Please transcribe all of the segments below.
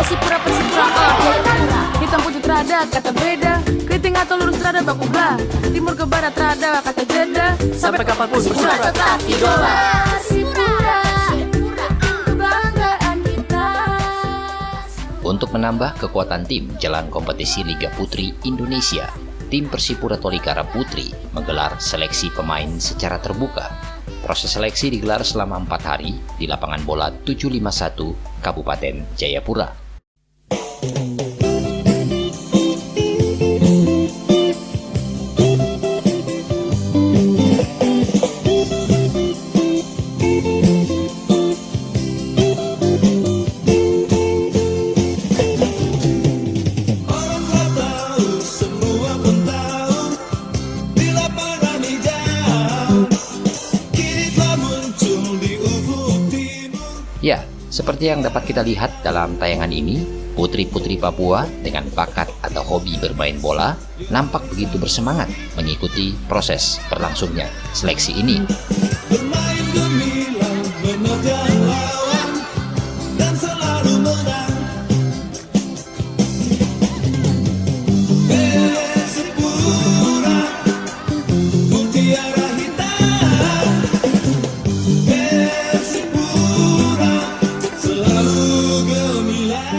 Persipura, Persipura, Jayapura. Hitam putih terada, kata beda. Keriting atau lurus terada, baku belah. Timur ke barat terada, kata jeda. Sampai kapanpun Persipura tetap idola. Persipura, kebanggaan kita. Untuk menambah kekuatan tim jelang kompetisi Liga Putri Indonesia, tim Persipura Tolikara Putri menggelar seleksi pemain secara terbuka. Proses seleksi digelar selama 4 hari di lapangan bola 751 Kabupaten Jayapura. Ya, seperti yang dapat kita lihat dalam tayangan ini, putri-putri Papua dengan bakat atau hobi bermain bola nampak begitu bersemangat mengikuti proses berlangsungnya seleksi ini. Bermain gemilang, menerjang lawan, dan selalu menang. Persipura, mutiara hitam. Persipura, selalu gemilang.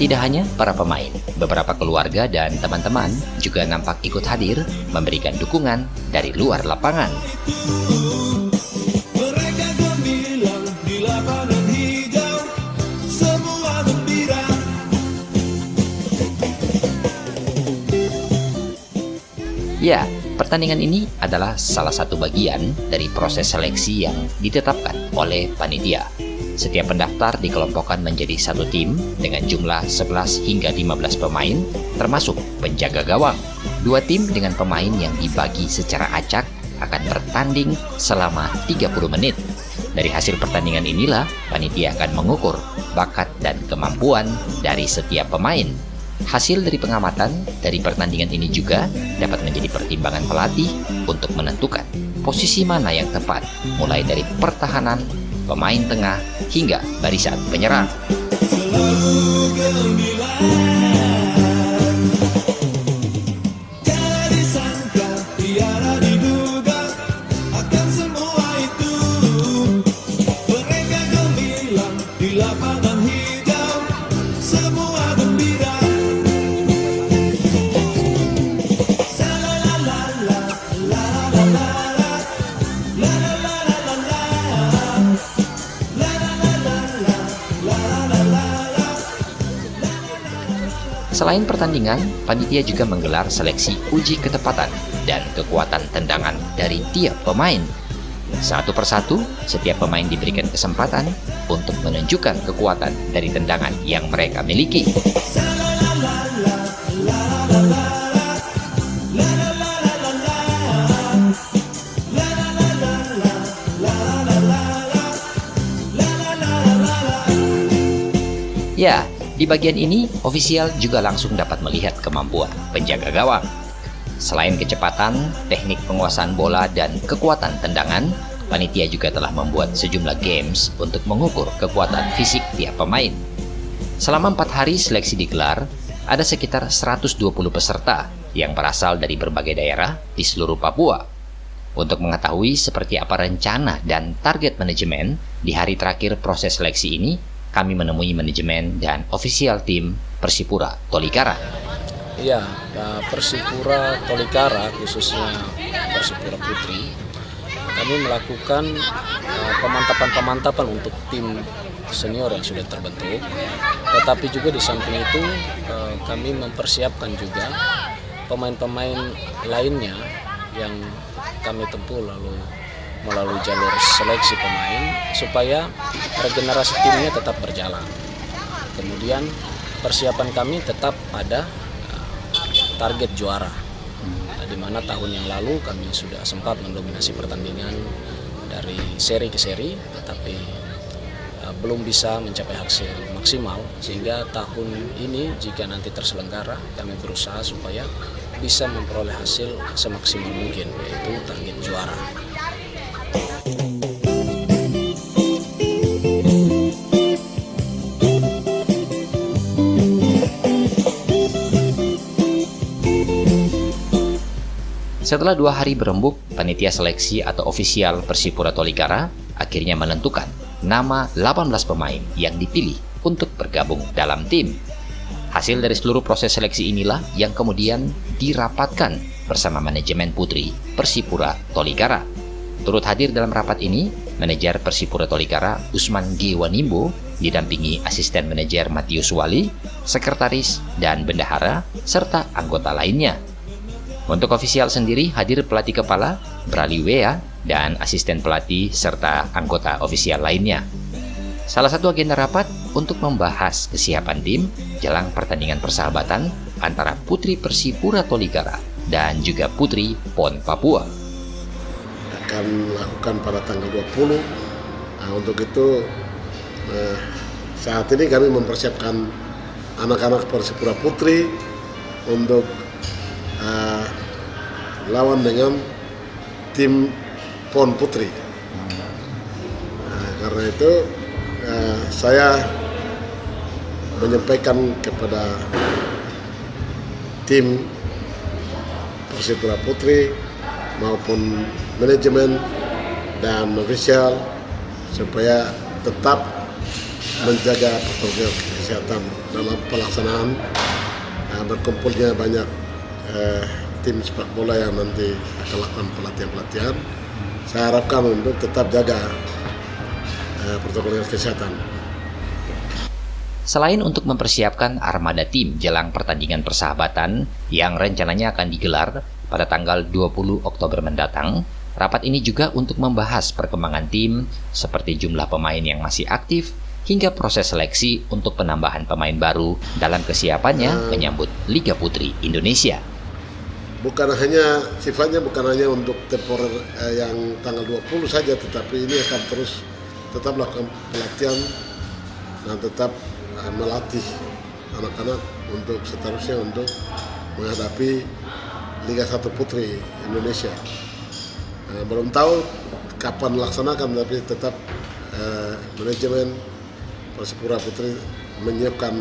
Tidak hanya para pemain, beberapa keluarga dan teman-teman juga nampak ikut hadir memberikan dukungan dari luar lapangan. Mereka gemilang di lapangan hijau, semua gembira. Ya, pertandingan ini adalah salah satu bagian dari proses seleksi yang ditetapkan oleh panitia. Setiap pendaftar dikelompokkan menjadi satu tim dengan jumlah 11 hingga 15 pemain, termasuk penjaga gawang. 2 tim dengan pemain yang dibagi secara acak akan bertanding selama 30 menit. Dari hasil pertandingan inilah, panitia akan mengukur bakat dan kemampuan dari setiap pemain. Hasil dari pengamatan dari pertandingan ini juga dapat menjadi pertimbangan pelatih untuk menentukan posisi mana yang tepat, mulai dari pertahanan, pemain tengah, hingga barisan penyerang. Selalu gemilang, tiada disangka, tiada diduga akan semua itu. Mereka gemilang di lapangan hijau, semua gembira. Sa-la-la-la-la, la-la-la-la-la, la-la-la-la-la-la. Selain pertandingan, panitia juga menggelar seleksi uji ketepatan dan kekuatan tendangan dari tiap pemain. Satu persatu, setiap pemain diberikan kesempatan untuk menunjukkan kekuatan dari tendangan yang mereka miliki. Ya, di bagian ini, ofisial juga langsung dapat melihat kemampuan penjaga gawang. Selain kecepatan, teknik penguasaan bola, dan kekuatan tendangan, panitia juga telah membuat sejumlah games untuk mengukur kekuatan fisik tiap pemain. Selama 4 hari seleksi digelar, ada sekitar 120 peserta yang berasal dari berbagai daerah di seluruh Papua. Untuk mengetahui seperti apa rencana dan target manajemen di hari terakhir proses seleksi ini, kami menemui manajemen dan ofisial tim Persipura Tolikara. Iya, Persipura Tolikara, khususnya Persipura Putri, kami melakukan pemantapan untuk tim senior yang sudah terbentuk. Tetapi juga di samping itu kami mempersiapkan juga pemain-pemain lainnya yang kami tempuh melalui jalur seleksi pemain supaya regenerasi timnya tetap berjalan. Kemudian persiapan kami tetap pada target juara, di mana tahun yang lalu kami sudah sempat mendominasi pertandingan dari seri ke seri, tetapi belum bisa mencapai hasil maksimal, sehingga tahun ini jika nanti terselenggara kami berusaha supaya bisa memperoleh hasil semaksimal mungkin, yaitu target juara. Setelah 2 hari berembuk, panitia seleksi atau ofisial Persipura Tolikara akhirnya menentukan nama 18 pemain yang dipilih untuk bergabung dalam tim. Hasil dari seluruh proses seleksi inilah yang kemudian dirapatkan bersama manajemen putri Persipura Tolikara. Turut hadir dalam rapat ini, manajer Persipura Tolikara Usman G. Wanimbo didampingi asisten manajer Matius Wali, sekretaris dan bendahara, serta anggota lainnya. Untuk ofisial sendiri hadir pelatih kepala, Brali Wea, dan asisten pelatih serta anggota ofisial lainnya. Salah satu agenda rapat untuk membahas kesiapan tim jelang pertandingan persahabatan antara putri Persipura Tolikara dan juga putri PON Papua. Akan lakukan pada tanggal 20. Nah, untuk itu saat ini kami mempersiapkan anak-anak Persipura Putri untuk lawan dengan tim PON Putri. Nah, karena itu saya menyampaikan kepada tim Persipura Putri maupun manajemen dan ofisial supaya tetap menjaga protokol kesehatan dalam pelaksanaan berkumpulnya banyak tim sepak bola yang nanti akan lakukan pelatihan-pelatihan. Saya harapkan untuk tetap jaga protokol kesehatan. Selain untuk mempersiapkan armada tim jelang pertandingan persahabatan yang rencananya akan digelar pada tanggal 20 Oktober mendatang, rapat ini juga untuk membahas perkembangan tim seperti jumlah pemain yang masih aktif hingga proses seleksi untuk penambahan pemain baru dalam kesiapannya menyambut Liga Putri Indonesia. Sifatnya bukan hanya untuk temporer yang tanggal 20 saja, tetapi ini akan terus tetap melakukan pelatihan dan tetap melatih anak-anak untuk seterusnya untuk menghadapi Liga 1 Putri Indonesia. Belum tahu kapan melaksanakan, tapi tetap manajemen Persipura Putri menyiapkan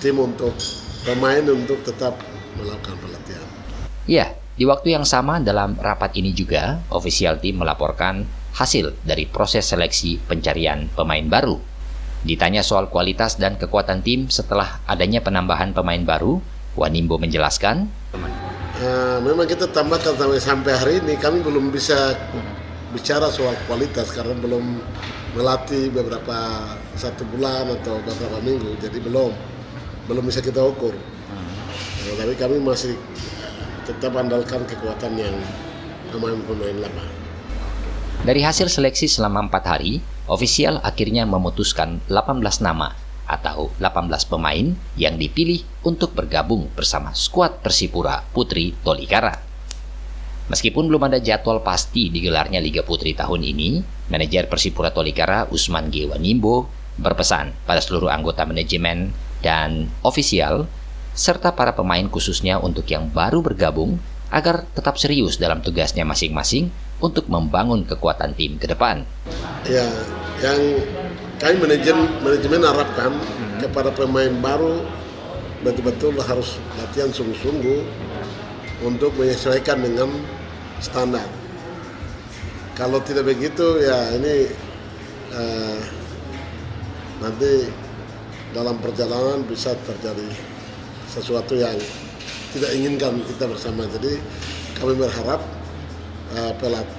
tim untuk pemain untuk tetap melakukan pelatihan. Ya, di waktu yang sama dalam rapat ini juga, ofisial tim melaporkan hasil dari proses seleksi pencarian pemain baru. Ditanya soal kualitas dan kekuatan tim setelah adanya penambahan pemain baru, Wanimbo menjelaskan, memang kita tambahkan sampai hari ini kami belum bisa bicara soal kualitas karena belum melatih beberapa 1 bulan atau beberapa minggu, jadi belum bisa kita ukur. Tapi kami masih tetap andalkan kekuatan yang pemain-pemain lama. Dari hasil seleksi selama 4 hari, ofisial akhirnya memutuskan 18 nama atau 18 pemain yang dipilih untuk bergabung bersama skuad Persipura Putri Tolikara. Meskipun belum ada jadwal pasti digelarnya Liga Putri tahun ini, manajer Persipura Tolikara Usman G. Wanimbo berpesan pada seluruh anggota manajemen dan ofisial serta para pemain khususnya untuk yang baru bergabung agar tetap serius dalam tugasnya masing-masing untuk membangun kekuatan tim ke depan. Ya, yang kami manajemen harapkan kepada pemain baru betul-betul harus latihan sungguh-sungguh untuk menyesuaikan dengan standar. Kalau tidak begitu, ya ini nanti dalam perjalanan bisa terjadi sesuatu yang tidak inginkan kita bersama. Jadi kami berharap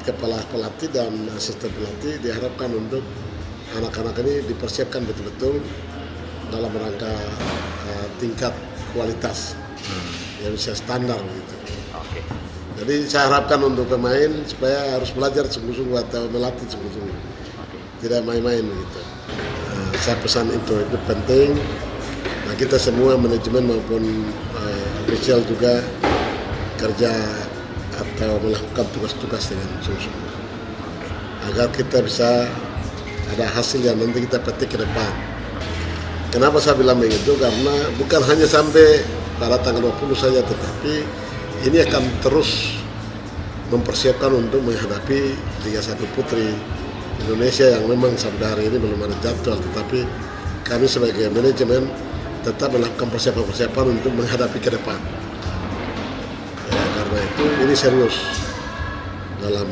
kepala pelatih dan asisten pelatih diharapkan untuk anak-anak ini dipersiapkan betul-betul dalam rangka tingkat kualitas yang bisa standar gitu. Jadi saya harapkan untuk pemain supaya harus belajar sungguh-sungguh atau melatih sungguh-sungguh, tidak main-main gitu. Saya pesan itu penting. Nah, kita semua manajemen maupun ofisial juga kerja atau melakukan tugas-tugas dengan sungguh-sungguh agar kita bisa ada hasil yang nanti kita petik ke depan. Kenapa saya bilang begitu? Karena bukan hanya sampai pada tanggal 20 saja, tetapi ini akan terus mempersiapkan untuk menghadapi Liga 1 Putri Indonesia yang memang sampai hari ini belum ada jadwal, tetapi kami sebagai manajemen tetap melakukan persiapan-persiapan untuk menghadapi ke depan. Ya, Karena itu ini serius dalam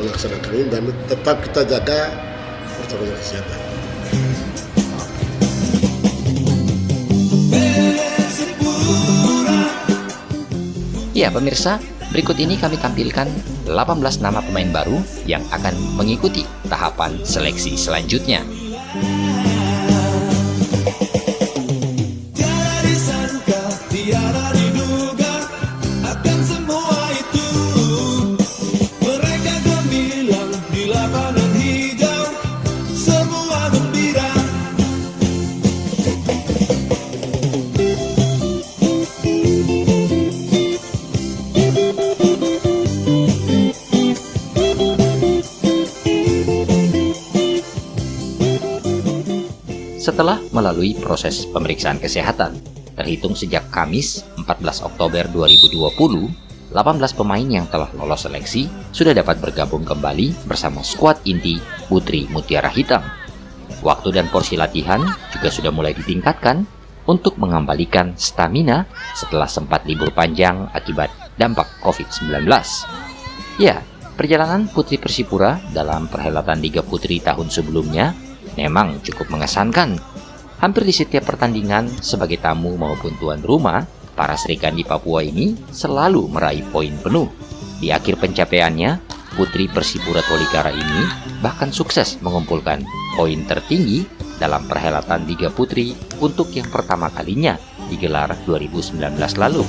melaksanakan ini dan tetap kita jaga protokol kesehatan. Ya pemirsa, berikut ini kami tampilkan 18 nama pemain baru yang akan mengikuti tahapan seleksi selanjutnya. Tiada disangka, tiada diduga akan semua itu. Mereka gemilang di lapangan hijau, semua gembira. Setelah melalui proses pemeriksaan kesehatan, terhitung sejak Kamis 14 Oktober 2020, 18 pemain yang telah lolos seleksi sudah dapat bergabung kembali bersama skuad inti Putri Mutiara Hitam. Waktu dan porsi latihan juga sudah mulai ditingkatkan untuk mengembalikan stamina setelah sempat libur panjang akibat dampak COVID-19. Ya, perjalanan Putri Persipura dalam perhelatan Liga Putri tahun sebelumnya memang cukup mengesankan. Hampir di setiap pertandingan sebagai tamu maupun tuan rumah, para Serikandi Papua ini selalu meraih poin penuh. Di akhir pencapaiannya, Putri Persipura Tolikara ini bahkan sukses mengumpulkan poin tertinggi dalam perhelatan Liga Putri untuk yang pertama kalinya digelar 2019 lalu.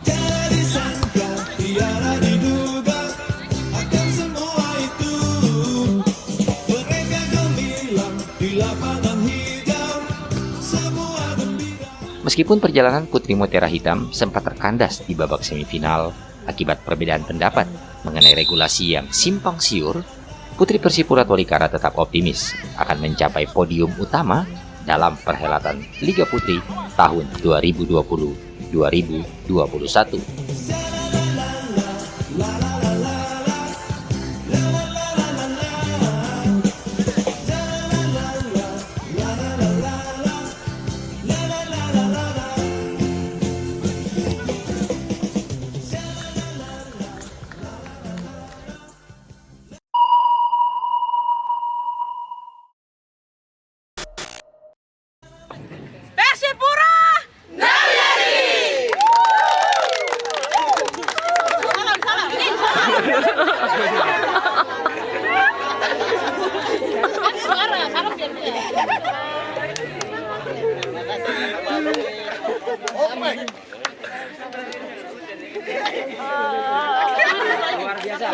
Tiada disangka, tiada diduga akan semua itu. Mereka gemilang di lapangan hijau, semua gembira. Meskipun perjalanan Putri Mutiara Hitam sempat terkandas di babak semifinal akibat perbedaan pendapat mengenai regulasi yang simpang siur, Putri Persipura Tolikara tetap optimis akan mencapai podium utama dalam perhelatan Liga Putri tahun 2020-2021. Persipura! Luar biasa.